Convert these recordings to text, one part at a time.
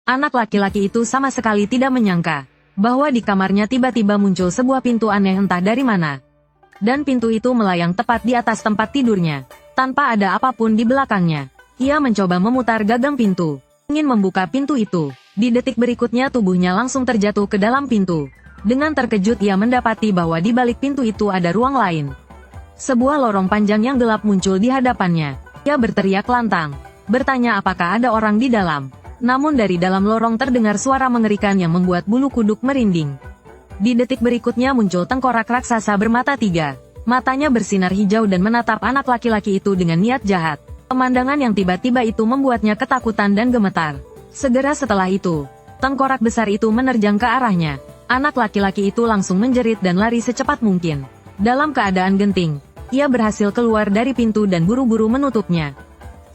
Anak laki-laki itu sama sekali tidak menyangka bahwa di kamarnya tiba-tiba muncul sebuah pintu aneh entah dari mana. Dan pintu itu melayang tepat di atas tempat tidurnya, tanpa ada apapun di belakangnya. Ia mencoba memutar gagang pintu, ingin membuka pintu itu. Di detik berikutnya tubuhnya langsung terjatuh ke dalam pintu. Dengan terkejut ia mendapati bahwa di balik pintu itu ada ruang lain. Sebuah lorong panjang yang gelap muncul di hadapannya. Ia berteriak lantang, bertanya apakah ada orang di dalam. Namun dari dalam lorong terdengar suara mengerikan yang membuat bulu kuduk merinding. Di detik berikutnya muncul tengkorak raksasa bermata 3. Matanya bersinar hijau dan menatap anak laki-laki itu dengan niat jahat. Pemandangan yang tiba-tiba itu membuatnya ketakutan dan gemetar. Segera setelah itu, tengkorak besar itu menerjang ke arahnya. Anak laki-laki itu langsung menjerit dan lari secepat mungkin. Dalam keadaan genting, ia berhasil keluar dari pintu dan buru-buru menutupnya.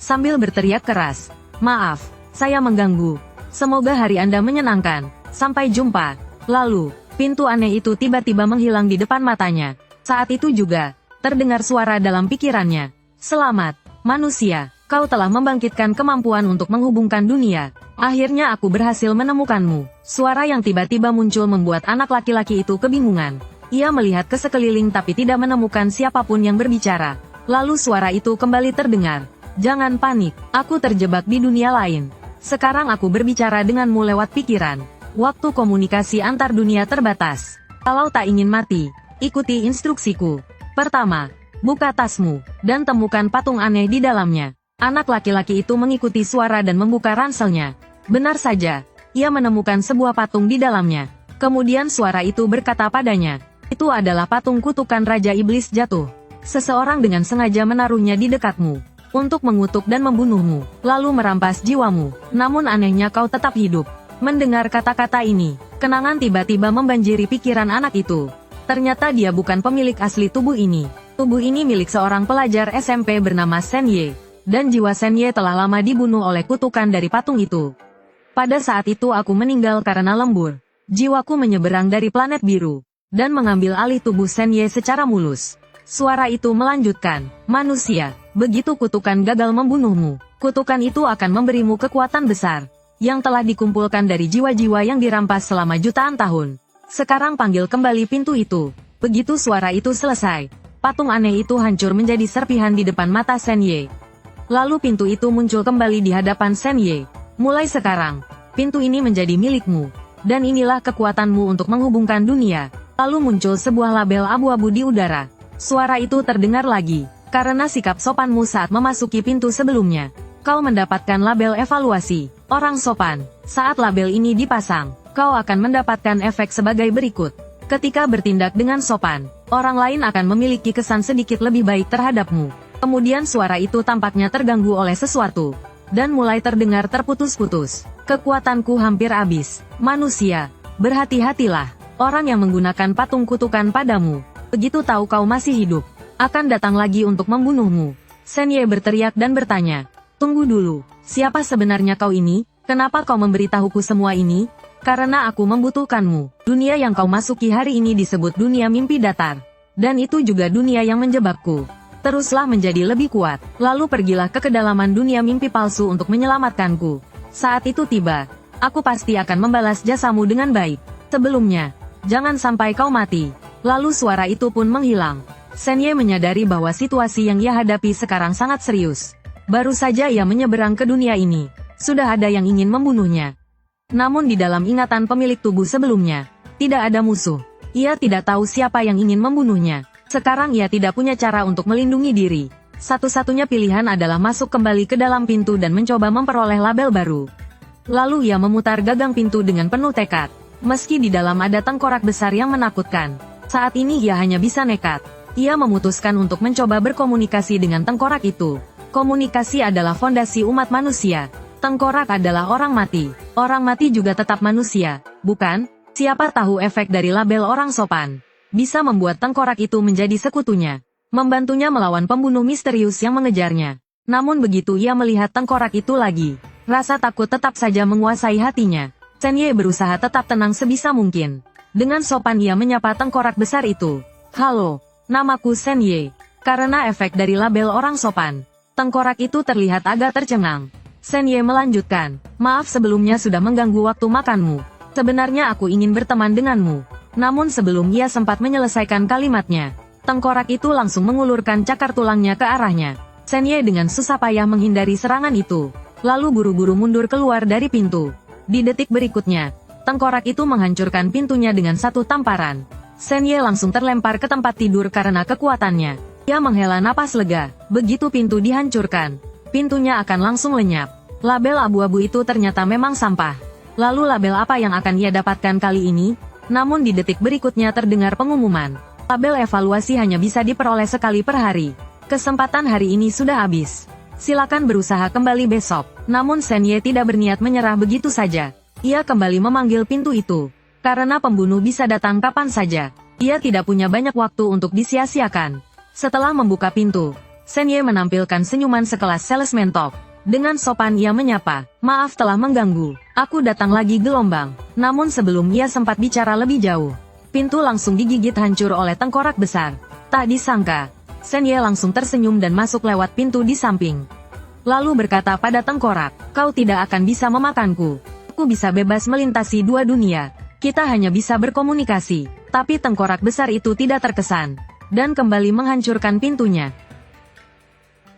Sambil berteriak keras, "Maaf, saya mengganggu. Semoga hari Anda menyenangkan. Sampai jumpa." Lalu, pintu aneh itu tiba-tiba menghilang di depan matanya. Saat itu juga, terdengar suara dalam pikirannya. "Selamat, manusia. Kau telah membangkitkan kemampuan untuk menghubungkan dunia. Akhirnya aku berhasil menemukanmu." Suara yang tiba-tiba muncul membuat anak laki-laki itu kebingungan. Ia melihat ke sekeliling tapi tidak menemukan siapapun yang berbicara. Lalu suara itu kembali terdengar. "Jangan panik, aku terjebak di dunia lain. Sekarang aku berbicara denganmu lewat pikiran. Waktu komunikasi antar dunia terbatas. Kalau tak ingin mati, ikuti instruksiku. Pertama, buka tasmu, dan temukan patung aneh di dalamnya." Anak laki-laki itu mengikuti suara dan membuka ranselnya. Benar saja, ia menemukan sebuah patung di dalamnya. Kemudian suara itu berkata padanya, "Itu adalah patung kutukan Raja Iblis jatuh. Seseorang dengan sengaja menaruhnya di dekatmu, untuk mengutuk dan membunuhmu, lalu merampas jiwamu. Namun anehnya kau tetap hidup." Mendengar kata-kata ini, kenangan tiba-tiba membanjiri pikiran anak itu. Ternyata dia bukan pemilik asli tubuh ini. Tubuh ini milik seorang pelajar SMP bernama Sen Ye. Dan jiwa Sen Ye telah lama dibunuh oleh kutukan dari patung itu. Pada saat itu aku meninggal karena lembur. Jiwaku menyeberang dari planet biru, dan mengambil alih tubuh Sen Ye secara mulus. Suara itu melanjutkan, "Manusia, begitu kutukan gagal membunuhmu, kutukan itu akan memberimu kekuatan besar, yang telah dikumpulkan dari jiwa-jiwa yang dirampas selama jutaan tahun. Sekarang panggil kembali pintu itu." Begitu suara itu selesai, patung aneh itu hancur menjadi serpihan di depan mata Sen Ye. Lalu pintu itu muncul kembali di hadapan Sen Ye. "Mulai sekarang, pintu ini menjadi milikmu. Dan inilah kekuatanmu untuk menghubungkan dunia." Lalu muncul sebuah label abu-abu di udara. Suara itu terdengar lagi. "Karena sikap sopanmu saat memasuki pintu sebelumnya, kau mendapatkan label evaluasi, orang sopan. Saat label ini dipasang, kau akan mendapatkan efek sebagai berikut. Ketika bertindak dengan sopan, orang lain akan memiliki kesan sedikit lebih baik terhadapmu." Kemudian suara itu tampaknya terganggu oleh sesuatu, dan mulai terdengar terputus-putus. "Kekuatanku hampir habis. Manusia, berhati-hatilah. Orang yang menggunakan patung kutukan padamu, begitu tahu kau masih hidup, akan datang lagi untuk membunuhmu." Sen Ye berteriak dan bertanya, "Tunggu dulu, siapa sebenarnya kau ini? Kenapa kau memberitahuku semua ini?" "Karena aku membutuhkanmu. Dunia yang kau masuki hari ini disebut dunia mimpi datar. Dan itu juga dunia yang menjebakku. Teruslah menjadi lebih kuat, lalu pergilah ke kedalaman dunia mimpi palsu untuk menyelamatkanku. Saat itu tiba, aku pasti akan membalas jasamu dengan baik. Sebelumnya, jangan sampai kau mati." Lalu suara itu pun menghilang. Sen Ye menyadari bahwa situasi yang ia hadapi sekarang sangat serius. Baru saja ia menyeberang ke dunia ini, sudah ada yang ingin membunuhnya. Namun di dalam ingatan pemilik tubuh sebelumnya, tidak ada musuh. Ia tidak tahu siapa yang ingin membunuhnya. Sekarang ia tidak punya cara untuk melindungi diri. Satu-satunya pilihan adalah masuk kembali ke dalam pintu dan mencoba memperoleh label baru. Lalu ia memutar gagang pintu dengan penuh tekad. Meski di dalam ada tengkorak besar yang menakutkan, saat ini ia hanya bisa nekat. Ia memutuskan untuk mencoba berkomunikasi dengan tengkorak itu. Komunikasi adalah fondasi umat manusia. Tengkorak adalah orang mati. Orang mati juga tetap manusia, bukan? Siapa tahu efek dari label orang sopan bisa membuat tengkorak itu menjadi sekutunya, membantunya melawan pembunuh misterius yang mengejarnya. Namun begitu ia melihat tengkorak itu lagi, rasa takut tetap saja menguasai hatinya. Sen Ye berusaha tetap tenang sebisa mungkin. Dengan sopan ia menyapa tengkorak besar itu. "Halo, namaku Sen Ye." Karena efek dari label orang sopan, tengkorak itu terlihat agak tercengang. Shen Ye melanjutkan, maaf sebelumnya sudah mengganggu waktu makanmu. Sebenarnya aku ingin berteman denganmu. Namun sebelum ia sempat menyelesaikan kalimatnya, tengkorak itu langsung mengulurkan cakar tulangnya ke arahnya. Shen Ye dengan susah payah menghindari serangan itu, lalu buru-buru mundur keluar dari pintu. Di detik berikutnya, tengkorak itu menghancurkan pintunya dengan satu tamparan. Shen Ye langsung terlempar ke tempat tidur karena kekuatannya. Ia menghela napas lega, begitu pintu dihancurkan, pintunya akan langsung lenyap. Label abu-abu itu ternyata memang sampah. Lalu label apa yang akan ia dapatkan kali ini? Namun di detik berikutnya terdengar pengumuman. Label evaluasi hanya bisa diperoleh sekali per hari. Kesempatan hari ini sudah habis. Silakan berusaha kembali besok. Namun Shen Ye tidak berniat menyerah begitu saja. Ia kembali memanggil pintu itu. Karena pembunuh bisa datang kapan saja. Ia tidak punya banyak waktu untuk disia-siakan. Setelah membuka pintu, Shen Ye menampilkan senyuman sekelas salesman top. Dengan sopan ia menyapa, maaf telah mengganggu, aku datang lagi gelombang. Namun sebelum ia sempat bicara lebih jauh, pintu langsung digigit hancur oleh tengkorak besar. Tak disangka, Shen Ye langsung tersenyum dan masuk lewat pintu di samping. Lalu berkata pada tengkorak, kau tidak akan bisa memakanku. Aku bisa bebas melintasi dua dunia. Kita hanya bisa berkomunikasi. Tapi tengkorak besar itu tidak terkesan, dan kembali menghancurkan pintunya.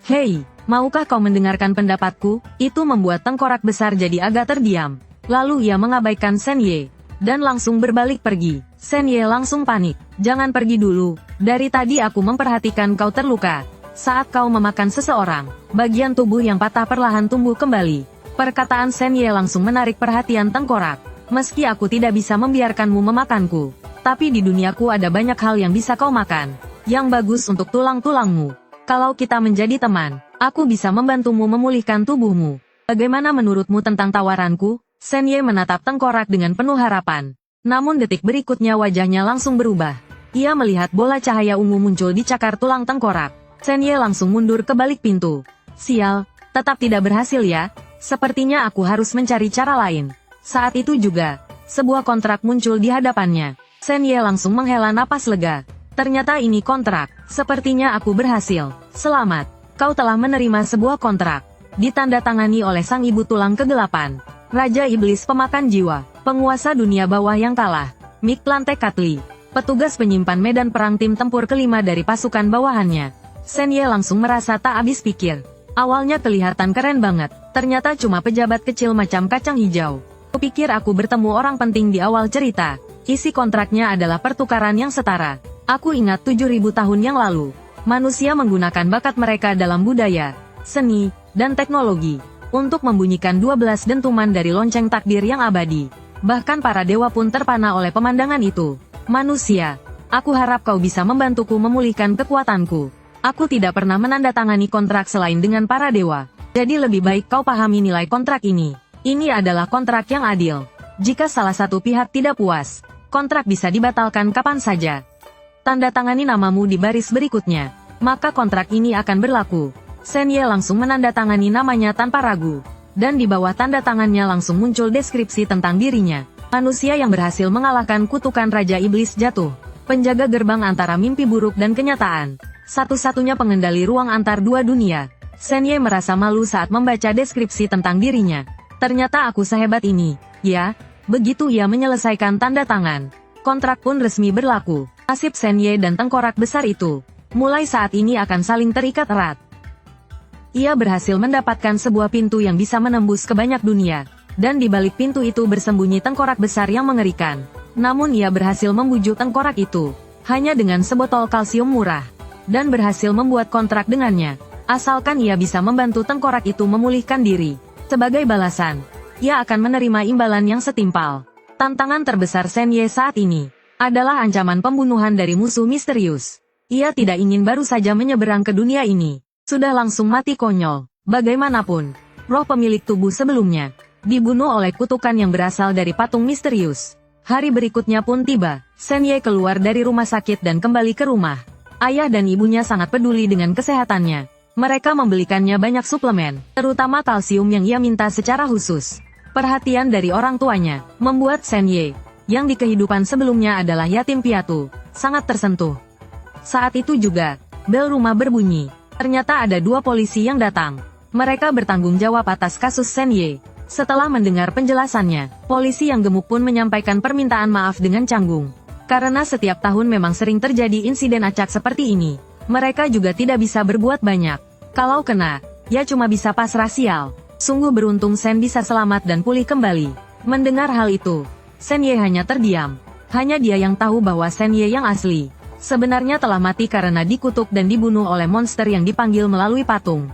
Hei! Maukah kau mendengarkan pendapatku? Itu membuat tengkorak besar jadi agak terdiam. Lalu ia mengabaikan Shen Ye, dan langsung berbalik pergi. Shen Ye langsung panik. Jangan pergi dulu. Dari tadi aku memperhatikan kau terluka. Saat kau memakan seseorang, bagian tubuh yang patah perlahan tumbuh kembali. Perkataan Shen Ye langsung menarik perhatian tengkorak. Meski aku tidak bisa membiarkanmu memakanku, tapi di duniaku ada banyak hal yang bisa kau makan, yang bagus untuk tulang-tulangmu. Kalau kita menjadi teman, aku bisa membantumu memulihkan tubuhmu. Bagaimana menurutmu tentang tawaranku? Shen Ye menatap tengkorak dengan penuh harapan. Namun detik berikutnya wajahnya langsung berubah. Ia melihat bola cahaya ungu muncul di cakar tulang tengkorak. Shen Ye langsung mundur ke balik pintu. Sial, tetap tidak berhasil ya. Sepertinya aku harus mencari cara lain. Saat itu juga, sebuah kontrak muncul di hadapannya. Shen Ye langsung menghela napas lega. Ternyata ini kontrak. Sepertinya aku berhasil. Selamat. Kau telah menerima sebuah kontrak. Ditandatangani oleh sang ibu tulang kegelapan. Raja Iblis pemakan jiwa. Penguasa dunia bawah yang kalah. Mictlantecuhtli. Petugas penyimpan medan perang tim tempur kelima dari pasukan bawahannya. Shen Ye langsung merasa tak habis pikir. Awalnya kelihatan keren banget. Ternyata cuma pejabat kecil macam kacang hijau. Kupikir aku bertemu orang penting di awal cerita. Isi kontraknya adalah pertukaran yang setara. Aku ingat 7.000 tahun yang lalu, manusia menggunakan bakat mereka dalam budaya, seni, dan teknologi, untuk membunyikan 12 dentuman dari lonceng takdir yang abadi. Bahkan para dewa pun terpana oleh pemandangan itu. Manusia, aku harap kau bisa membantuku memulihkan kekuatanku. Aku tidak pernah menandatangani kontrak selain dengan para dewa. Jadi lebih baik kau pahami nilai kontrak ini. Ini adalah kontrak yang adil. Jika salah satu pihak tidak puas, kontrak bisa dibatalkan kapan saja. Tanda tangani namamu di baris berikutnya, maka kontrak ini akan berlaku. Shen Ye langsung menandatangani namanya tanpa ragu, dan di bawah tanda tangannya langsung muncul deskripsi tentang dirinya. Manusia yang berhasil mengalahkan kutukan Raja Iblis jatuh, penjaga gerbang antara mimpi buruk dan kenyataan, satu-satunya pengendali ruang antar dua dunia. Shen Ye merasa malu saat membaca deskripsi tentang dirinya. Ternyata aku sehebat ini, ya. Begitu ia menyelesaikan tanda tangan, kontrak pun resmi berlaku. Nasib Shen Ye dan tengkorak besar itu, mulai saat ini akan saling terikat erat. Ia berhasil mendapatkan sebuah pintu yang bisa menembus ke banyak dunia, dan di balik pintu itu bersembunyi tengkorak besar yang mengerikan. Namun ia berhasil membujuk tengkorak itu, hanya dengan sebotol kalsium murah, dan berhasil membuat kontrak dengannya, asalkan ia bisa membantu tengkorak itu memulihkan diri. Sebagai balasan, ia akan menerima imbalan yang setimpal. Tantangan terbesar Shen Ye saat ini adalah ancaman pembunuhan dari musuh misterius. Ia tidak ingin baru saja menyeberang ke dunia ini, sudah langsung mati konyol. Bagaimanapun, roh pemilik tubuh sebelumnya dibunuh oleh kutukan yang berasal dari patung misterius. Hari berikutnya pun tiba, Shen Ye keluar dari rumah sakit dan kembali ke rumah. Ayah dan ibunya sangat peduli dengan kesehatannya. Mereka membelikannya banyak suplemen, terutama kalsium yang ia minta secara khusus. Perhatian dari orang tuanya membuat Shen Ye, yang di kehidupan sebelumnya adalah yatim piatu, sangat tersentuh. Saat itu juga, bel rumah berbunyi. Ternyata ada dua polisi yang datang. Mereka bertanggung jawab atas kasus Sen Ye. Setelah mendengar penjelasannya, polisi yang gemuk pun menyampaikan permintaan maaf dengan canggung. Karena setiap tahun memang sering terjadi insiden acak seperti ini. Mereka juga tidak bisa berbuat banyak. Kalau kena, ya cuma bisa pasrah sial. Sungguh beruntung Sen bisa selamat dan pulih kembali. Mendengar hal itu, Sen Ye hanya terdiam. Hanya dia yang tahu bahwa Sen Ye yang asli sebenarnya telah mati karena dikutuk dan dibunuh oleh monster yang dipanggil melalui patung.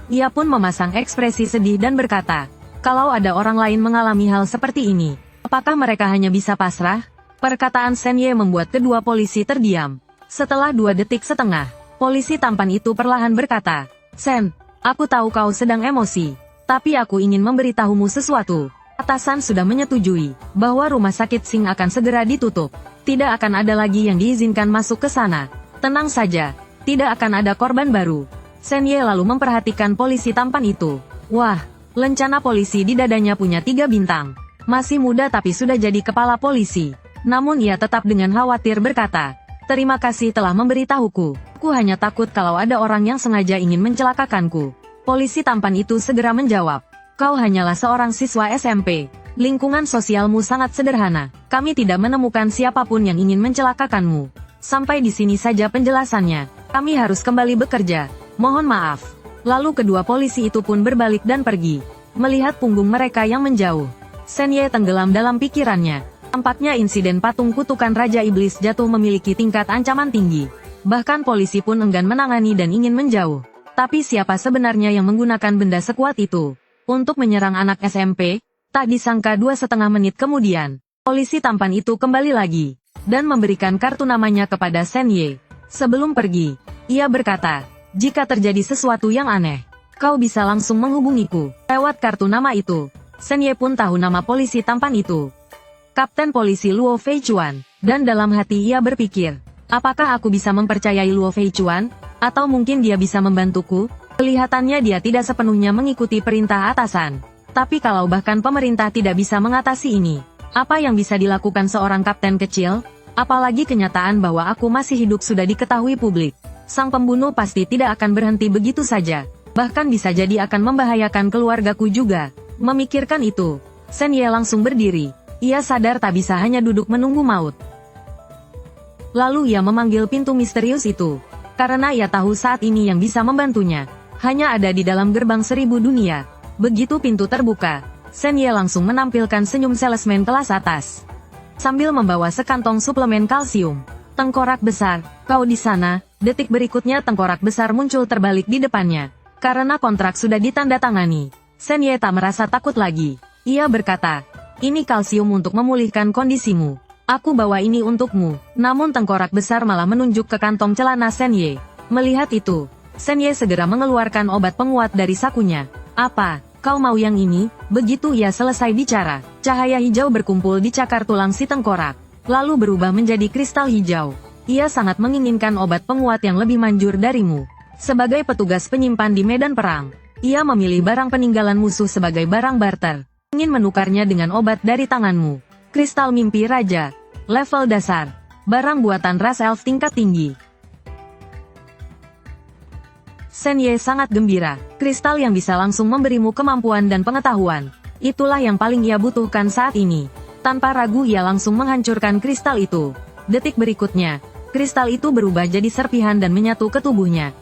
Ia pun memasang ekspresi sedih dan berkata, kalau ada orang lain mengalami hal seperti ini, apakah mereka hanya bisa pasrah? Perkataan Sen Ye membuat kedua polisi terdiam. Setelah 2 detik setengah, polisi tampan itu perlahan berkata, Sen, aku tahu kau sedang emosi, tapi aku ingin memberitahumu sesuatu. Atasan sudah menyetujui bahwa rumah sakit Sing akan segera ditutup. Tidak akan ada lagi yang diizinkan masuk ke sana. Tenang saja, tidak akan ada korban baru. Sen Ye lalu memperhatikan polisi tampan itu. Wah, lencana polisi di dadanya punya 3 bintang. Masih muda tapi sudah jadi kepala polisi. Namun ia tetap dengan khawatir berkata, terima kasih telah memberitahuku. Aku hanya takut kalau ada orang yang sengaja ingin mencelakakanku. Polisi tampan itu segera menjawab, kau hanyalah seorang siswa SMP. Lingkungan sosialmu sangat sederhana. Kami tidak menemukan siapapun yang ingin mencelakakanmu. Sampai di sini saja penjelasannya. Kami harus kembali bekerja. Mohon maaf. Lalu kedua polisi itu pun berbalik dan pergi. Melihat punggung mereka yang menjauh, Sen Ye tenggelam dalam pikirannya. Tampaknya insiden patung kutukan Raja Iblis jatuh memiliki tingkat ancaman tinggi. Bahkan polisi pun enggan menangani dan ingin menjauh. Tapi siapa sebenarnya yang menggunakan benda sekuat itu untuk menyerang anak SMP? Tak disangka 2,5 menit kemudian, polisi tampan itu kembali lagi dan memberikan kartu namanya kepada Sen Ye. Sebelum pergi, ia berkata, jika terjadi sesuatu yang aneh, kau bisa langsung menghubungiku. Lewat kartu nama itu, Sen Ye pun tahu nama polisi tampan itu. Kapten Polisi Luo Feichuan. Dan dalam hati ia berpikir, apakah aku bisa mempercayai Luo Feichuan? Atau mungkin dia bisa membantuku? Kelihatannya dia tidak sepenuhnya mengikuti perintah atasan. Tapi kalau bahkan pemerintah tidak bisa mengatasi ini, apa yang bisa dilakukan seorang kapten kecil? Apalagi kenyataan bahwa aku masih hidup sudah diketahui publik. Sang pembunuh pasti tidak akan berhenti begitu saja. Bahkan bisa jadi akan membahayakan keluargaku juga. Memikirkan itu, Sen Ye langsung berdiri. Ia sadar tak bisa hanya duduk menunggu maut. Lalu ia memanggil pintu misterius itu. Karena ia tahu saat ini yang bisa membantunya hanya ada di dalam gerbang 1000 dunia. Begitu pintu terbuka, Sen Ye langsung menampilkan senyum salesman kelas atas. Sambil membawa sekantong suplemen kalsium. Tengkorak besar, kau di sana. Detik berikutnya tengkorak besar muncul terbalik di depannya. Karena kontrak sudah ditandatangani, Sen Ye tak merasa takut lagi. Ia berkata, ini kalsium untuk memulihkan kondisimu. Aku bawa ini untukmu. Namun tengkorak besar malah menunjuk ke kantong celana Sen Ye. Melihat itu, Sen Ye segera mengeluarkan obat penguat dari sakunya. Apa, kau mau yang ini? Begitu ia selesai bicara, cahaya hijau berkumpul di cakar tulang si tengkorak, lalu berubah menjadi kristal hijau. Ia sangat menginginkan obat penguat yang lebih manjur darimu. Sebagai petugas penyimpan di medan perang, ia memilih barang peninggalan musuh sebagai barang barter. Ingin menukarnya dengan obat dari tanganmu. Kristal mimpi raja. Level dasar. Barang buatan ras elf tingkat tinggi. Sen Ye sangat gembira. Kristal yang bisa langsung memberimu kemampuan dan pengetahuan. Itulah yang paling ia butuhkan saat ini. Tanpa ragu ia langsung menghancurkan kristal itu. Detik berikutnya, kristal itu berubah jadi serpihan dan menyatu ke tubuhnya.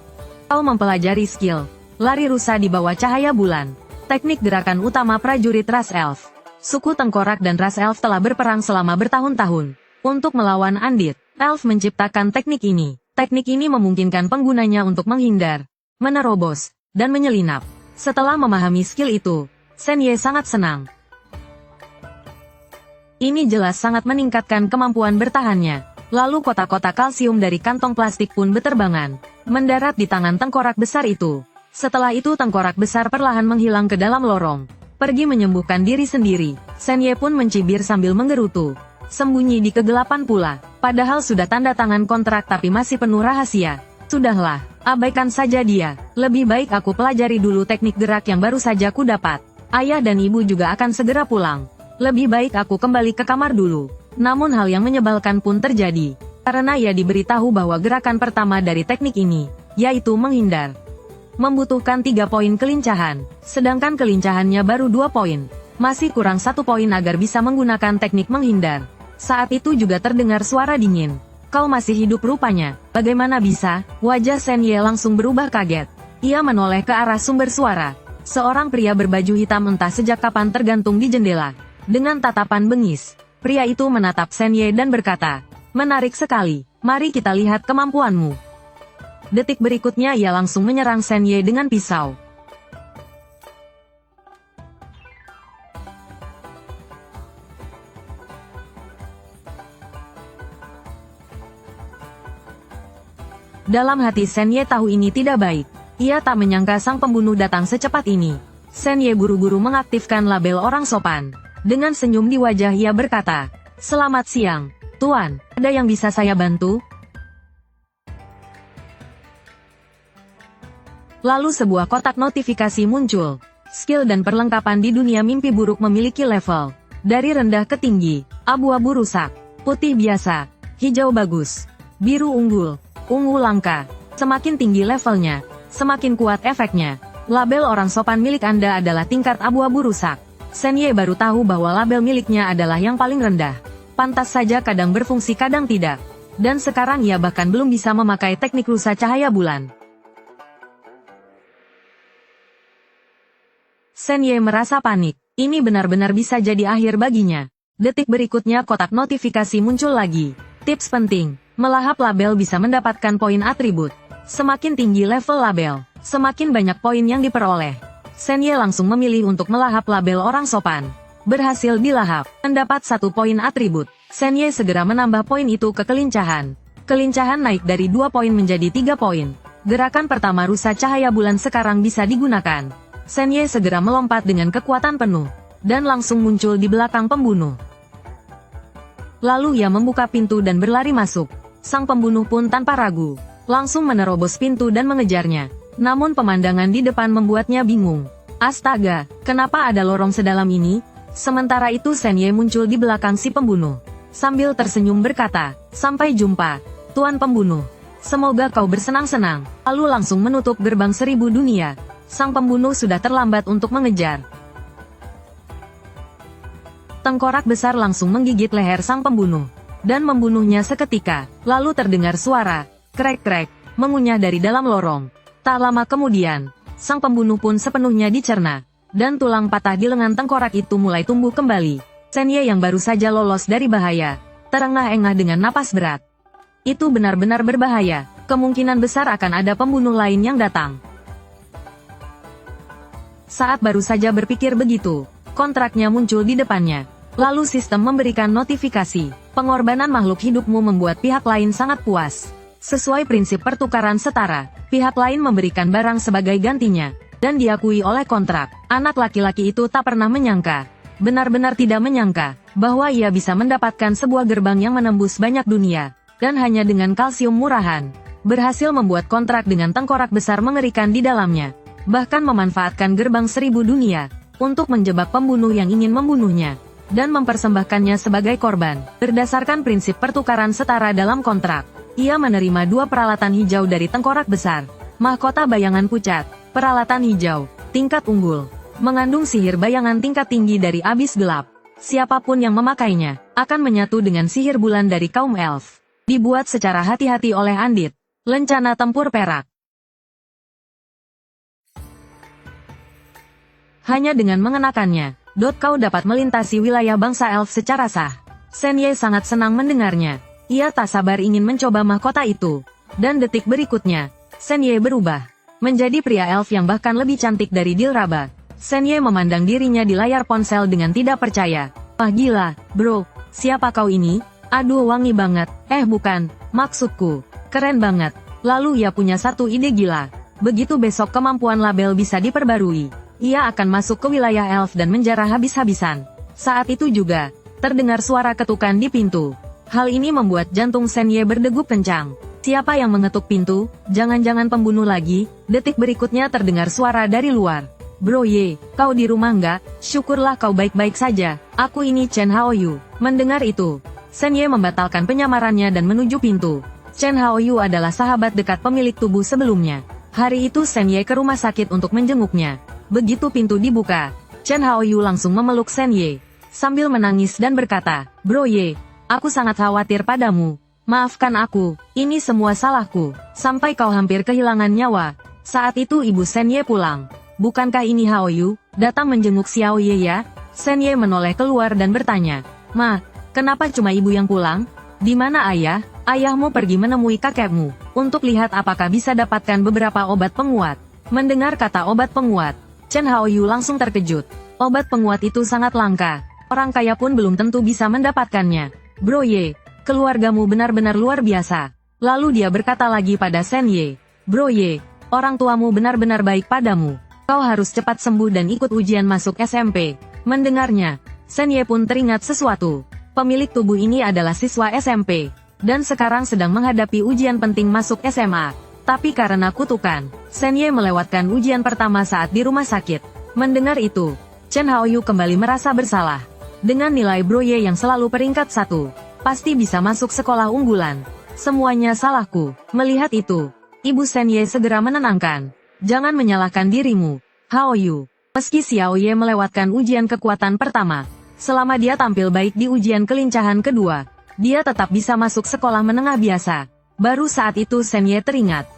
Kau mempelajari skill lari rusa di bawah cahaya bulan. Teknik gerakan utama prajurit ras elf. Suku tengkorak dan ras elf telah berperang selama bertahun-tahun. Untuk melawan Andit, elf menciptakan teknik ini. Teknik ini memungkinkan penggunanya untuk menghindar, menerobos, dan menyelinap. Setelah memahami skill itu, Sen Ye sangat senang. Ini jelas sangat meningkatkan kemampuan bertahannya. Lalu kotak-kotak kalsium dari kantong plastik pun beterbangan, mendarat di tangan tengkorak besar itu. Setelah itu tengkorak besar perlahan menghilang ke dalam lorong. Pergi menyembuhkan diri sendiri. Sen Ye pun mencibir sambil menggerutu. Sembunyi di kegelapan pula. Padahal sudah tanda tangan kontrak tapi masih penuh rahasia. Sudahlah, abaikan saja dia. Lebih baik aku pelajari dulu teknik gerak yang baru saja ku dapat. Ayah dan ibu juga akan segera pulang. Lebih baik aku kembali ke kamar dulu. Namun hal yang menyebalkan pun terjadi. Karena ia diberitahu bahwa gerakan pertama dari teknik ini, yaitu menghindar. membutuhkan 3 poin kelincahan, sedangkan kelincahannya baru 2 poin. Masih kurang 1 poin agar bisa menggunakan teknik menghindar. Saat itu juga terdengar suara dingin. Kau masih hidup rupanya, bagaimana bisa? Wajah Shen Ye langsung berubah kaget. Ia menoleh ke arah sumber suara. Seorang pria berbaju hitam entah sejak kapan tergantung di jendela. Dengan tatapan bengis, pria itu menatap Shen Ye dan berkata, "Menarik sekali, mari kita lihat kemampuanmu." Detik berikutnya ia langsung menyerang Shen Ye dengan pisau. Dalam hati Shen Ye tahu ini tidak baik. Ia tak menyangka sang pembunuh datang secepat ini. Shen Ye buru-buru mengaktifkan label orang sopan. Dengan senyum di wajah ia berkata, "Selamat siang, Tuan. Ada yang bisa saya bantu?" Lalu sebuah kotak notifikasi muncul. Skill dan perlengkapan di dunia mimpi buruk memiliki level. Dari rendah ke tinggi, abu-abu rusak, putih biasa, hijau bagus, biru unggul, ungu langka. Semakin tinggi levelnya, semakin kuat efeknya. Label orang sopan milik Anda adalah tingkat abu-abu rusak. Shen Ye baru tahu bahwa label miliknya adalah yang paling rendah. Pantas saja kadang berfungsi kadang tidak. Dan sekarang ia bahkan belum bisa memakai teknik rusa cahaya bulan. Shen Ye merasa panik. Ini benar-benar bisa jadi akhir baginya. Detik berikutnya kotak notifikasi muncul lagi. Tips penting, melahap label bisa mendapatkan poin atribut. Semakin tinggi level label, semakin banyak poin yang diperoleh. Shen Ye langsung memilih untuk melahap label orang sopan. Berhasil dilahap, mendapat 1 poin atribut. Shen Ye segera menambah poin itu ke kelincahan. Kelincahan naik dari 2 poin menjadi 3 poin. Gerakan pertama rusa cahaya bulan sekarang bisa digunakan. Shen Ye segera melompat dengan kekuatan penuh, dan langsung muncul di belakang pembunuh. Lalu ia membuka pintu dan berlari masuk. Sang pembunuh pun tanpa ragu, langsung menerobos pintu dan mengejarnya. Namun pemandangan di depan membuatnya bingung. Astaga, kenapa ada lorong sedalam ini? Sementara itu Shen Ye muncul di belakang si pembunuh. Sambil tersenyum berkata, "Sampai jumpa, Tuan Pembunuh. Semoga kau bersenang-senang." Lalu langsung menutup gerbang 1000 dunia. Sang pembunuh sudah terlambat untuk mengejar. Tengkorak besar langsung menggigit leher sang pembunuh, dan membunuhnya seketika. Lalu terdengar suara, krek-krek, mengunyah dari dalam lorong. Tak lama kemudian, sang pembunuh pun sepenuhnya dicerna, dan tulang patah di lengan tengkorak itu mulai tumbuh kembali. Shen Ye yang baru saja lolos dari bahaya, terengah-engah dengan napas berat. Itu benar-benar berbahaya, kemungkinan besar akan ada pembunuh lain yang datang. Saat baru saja berpikir begitu, kontraknya muncul di depannya. Lalu sistem memberikan notifikasi, pengorbanan makhluk hidupmu membuat pihak lain sangat puas. Sesuai prinsip pertukaran setara, pihak lain memberikan barang sebagai gantinya, dan diakui oleh kontrak. Anak laki-laki itu tak pernah menyangka, benar-benar tidak menyangka, bahwa ia bisa mendapatkan sebuah gerbang yang menembus banyak dunia, dan hanya dengan kalsium murahan, berhasil membuat kontrak dengan tengkorak besar mengerikan di dalamnya. Bahkan memanfaatkan gerbang 1000 dunia, untuk menjebak pembunuh yang ingin membunuhnya, dan mempersembahkannya sebagai korban. Berdasarkan prinsip pertukaran setara dalam kontrak, ia menerima 2 peralatan hijau dari tengkorak besar. Mahkota bayangan pucat, peralatan hijau, tingkat unggul, mengandung sihir bayangan tingkat tinggi dari abis gelap. Siapapun yang memakainya, akan menyatu dengan sihir bulan dari kaum elf. Dibuat secara hati-hati oleh Andit. Lencana tempur perak. Hanya dengan mengenakannya, kau dapat melintasi wilayah bangsa elf secara sah. Shen Ye sangat senang mendengarnya. Ia tak sabar ingin mencoba mahkota itu. Dan detik berikutnya, Shen Ye berubah menjadi pria elf yang bahkan lebih cantik dari Dilraba. Shen Ye memandang dirinya di layar ponsel dengan tidak percaya. "Wah gila, bro, siapa kau ini? Aduh wangi banget." Bukan, maksudku, keren banget. Lalu ia punya satu ide gila. Begitu besok kemampuan label bisa diperbarui, ia akan masuk ke wilayah elf dan menjarah habis-habisan. Saat itu juga, terdengar suara ketukan di pintu. Hal ini membuat jantung Shen Ye berdegup kencang. Siapa yang mengetuk pintu? Jangan-jangan pembunuh lagi? Detik berikutnya terdengar suara dari luar. "Bro Ye, kau di rumah nggak? Syukurlah kau baik-baik saja. Aku ini Chen Haoyu." Mendengar itu, Shen Ye membatalkan penyamarannya dan menuju pintu. Chen Haoyu adalah sahabat dekat pemilik tubuh sebelumnya. Hari itu Shen Ye ke rumah sakit untuk menjenguknya. Begitu pintu dibuka, Chen Haoyu langsung memeluk Shen Ye sambil menangis dan berkata, "Bro Ye, aku sangat khawatir padamu. Maafkan aku, ini semua salahku, sampai kau hampir kehilangan nyawa." Saat itu ibu Shen Ye pulang. "Bukankah ini Haoyu, datang menjenguk Xiao Ye ya?" Shen Ye menoleh keluar dan bertanya, "Ma, kenapa cuma ibu yang pulang? Di mana ayah? Ayahmu pergi menemui kakekmu, untuk lihat apakah bisa dapatkan beberapa obat penguat." Mendengar kata obat penguat, Chen Haoyu langsung terkejut. Obat penguat itu sangat langka. Orang kaya pun belum tentu bisa mendapatkannya. "Bro Ye, keluargamu benar-benar luar biasa." Lalu dia berkata lagi pada Shen Ye, "Bro Ye, orang tuamu benar-benar baik padamu. Kau harus cepat sembuh dan ikut ujian masuk SMP." Mendengarnya, Shen Ye pun teringat sesuatu. Pemilik tubuh ini adalah siswa SMP, dan sekarang sedang menghadapi ujian penting masuk SMA. Tapi karena kutukan, Shen Ye melewatkan ujian pertama saat di rumah sakit. Mendengar itu, Chen Haoyu kembali merasa bersalah. Dengan nilai Bro Ye yang selalu peringkat 1, pasti bisa masuk sekolah unggulan. Semuanya salahku. Melihat itu, ibu Shen Ye segera menenangkan. "Jangan menyalahkan dirimu, Haoyu. Meski Xiao Ye melewatkan ujian kekuatan pertama, selama dia tampil baik di ujian kelincahan kedua, dia tetap bisa masuk sekolah menengah biasa." Baru saat itu Shen Ye teringat.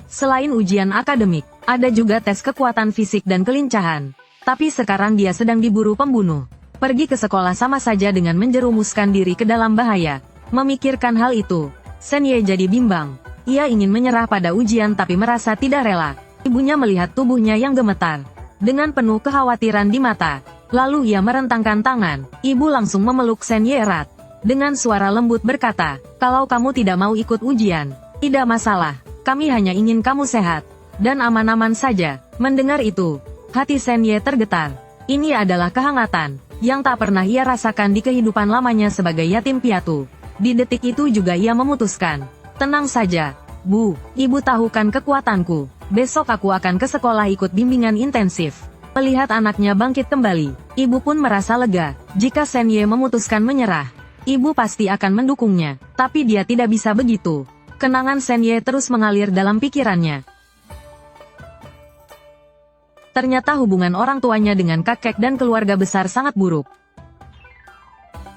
Selain ujian akademik, ada juga tes kekuatan fisik dan kelincahan. Tapi sekarang dia sedang diburu pembunuh. Pergi ke sekolah sama saja dengan menjerumuskan diri ke dalam bahaya. Memikirkan hal itu, Shen Ye jadi bimbang. Ia ingin menyerah pada ujian tapi merasa tidak rela. Ibunya melihat tubuhnya yang gemetar. Dengan penuh kekhawatiran di mata, lalu ia merentangkan tangan. Ibu langsung memeluk Shen Ye erat. Dengan suara lembut berkata, "Kalau kamu tidak mau ikut ujian, tidak masalah. Kami hanya ingin kamu sehat dan aman-aman saja." Mendengar itu, hati Shen Ye tergetar. Ini adalah kehangatan yang tak pernah ia rasakan di kehidupan lamanya sebagai yatim piatu. Di detik itu juga ia memutuskan, "Tenang saja, Bu. Ibu tahu kan kekuatanku. Besok aku akan ke sekolah ikut bimbingan intensif." Melihat anaknya bangkit kembali, ibu pun merasa lega. Jika Shen Ye memutuskan menyerah, ibu pasti akan mendukungnya. Tapi dia tidak bisa begitu. Kenangan Shen Ye terus mengalir dalam pikirannya. Ternyata hubungan orang tuanya dengan kakek dan keluarga besar sangat buruk.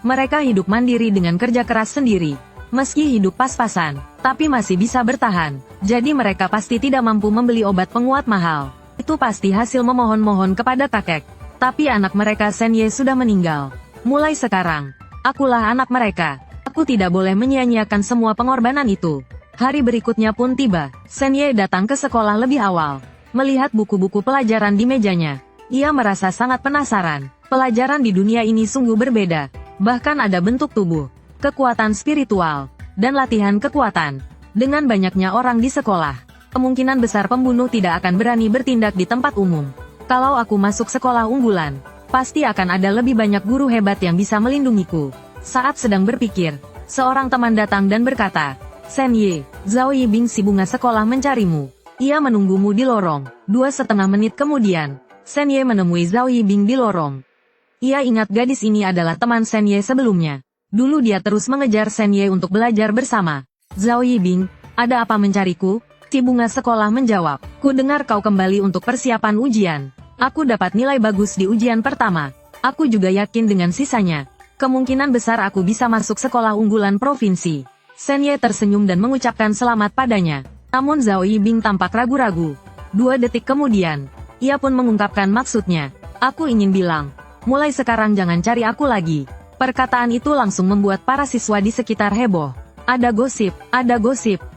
Mereka hidup mandiri dengan kerja keras sendiri. Meski hidup pas-pasan, tapi masih bisa bertahan. Jadi mereka pasti tidak mampu membeli obat penguat mahal. Itu pasti hasil memohon-mohon kepada kakek. Tapi anak mereka Shen Ye sudah meninggal. Mulai sekarang, akulah anak mereka. Aku tidak boleh menyia-nyiakan semua pengorbanan itu. Hari berikutnya pun tiba. Shen Ye datang ke sekolah lebih awal. Melihat buku-buku pelajaran di mejanya, ia merasa sangat penasaran. Pelajaran di dunia ini sungguh berbeda. Bahkan ada bentuk tubuh, kekuatan spiritual, dan latihan kekuatan. Dengan banyaknya orang di sekolah, kemungkinan besar pembunuh tidak akan berani bertindak di tempat umum. Kalau aku masuk sekolah unggulan, pasti akan ada lebih banyak guru hebat yang bisa melindungiku. Saat sedang berpikir, seorang teman datang dan berkata, "Shen Ye, Zhao Yibing si bunga sekolah mencarimu. Ia menunggumu di lorong." 2,5 menit kemudian, Shen Ye menemui Zhao Yibing di lorong. Ia ingat gadis ini adalah teman Shen Ye sebelumnya. Dulu dia terus mengejar Shen Ye untuk belajar bersama. "Zhao Yibing, ada apa mencariku?" Si bunga sekolah menjawab, "Ku dengar kau kembali untuk persiapan ujian. Aku dapat nilai bagus di ujian pertama. Aku juga yakin dengan sisanya. Kemungkinan besar aku bisa masuk sekolah unggulan provinsi." Shen Ye tersenyum dan mengucapkan selamat padanya. Namun Zhao Yibing tampak ragu-ragu. 2 detik kemudian, ia pun mengungkapkan maksudnya. "Aku ingin bilang, mulai sekarang jangan cari aku lagi." Perkataan itu langsung membuat para siswa di sekitar heboh. Ada gosip,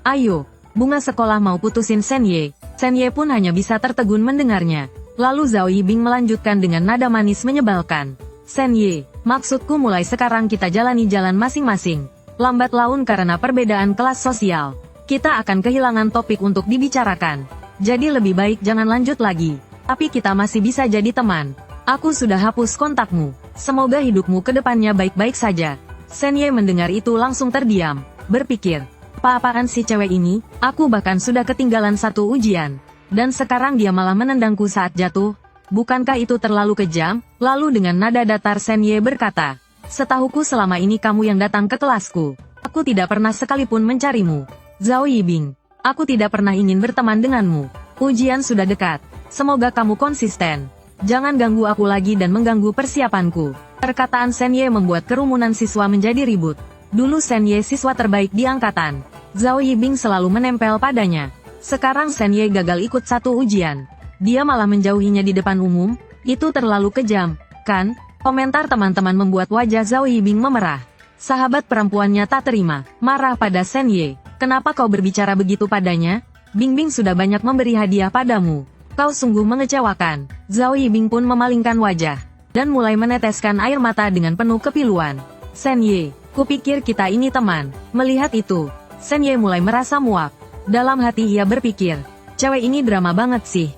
ayo. Bunga sekolah mau putusin Shen Ye. Shen Ye pun hanya bisa tertegun mendengarnya. Lalu Zhao Yibing melanjutkan dengan nada manis menyebalkan. "Shen Ye, maksudku mulai sekarang kita jalani jalan masing-masing. Lambat laun karena perbedaan kelas sosial, kita akan kehilangan topik untuk dibicarakan. Jadi lebih baik jangan lanjut lagi. Tapi kita masih bisa jadi teman. Aku sudah hapus kontakmu. Semoga hidupmu ke depannya baik-baik saja." Shen Ye mendengar itu langsung terdiam. Berpikir, apa-apaan si cewek ini? Aku bahkan sudah ketinggalan 1 ujian. Dan sekarang dia malah menendangku saat jatuh. Bukankah itu terlalu kejam? Lalu dengan nada datar Shen Ye berkata, "Setahuku selama ini kamu yang datang ke kelasku. Aku tidak pernah sekalipun mencarimu." "Zhao Yibing, Aku tidak pernah ingin berteman denganmu. Ujian sudah dekat. Semoga kamu konsisten. Jangan ganggu aku lagi dan mengganggu persiapanku. Perkataan Shen Ye membuat kerumunan siswa menjadi ribut. Dulu Shen Ye siswa terbaik di angkatan. Zhao Yibing selalu menempel padanya. Sekarang Shen Ye gagal ikut satu ujian. Dia malah menjauhinya di depan umum. Itu terlalu kejam, kan? Komentar teman-teman membuat wajah Zhao Yibing memerah. Sahabat perempuannya tak terima, marah pada Shen Ye. Kenapa kau berbicara begitu padanya? Bingbing sudah banyak memberi hadiah padamu. Kau sungguh mengecewakan. Zhao Yibing pun memalingkan wajah dan mulai meneteskan air mata dengan penuh kepiluan. Shen Ye, kupikir kita ini teman. Melihat itu, Shen Ye mulai merasa muak. Dalam hati ia berpikir, cewek ini drama banget sih.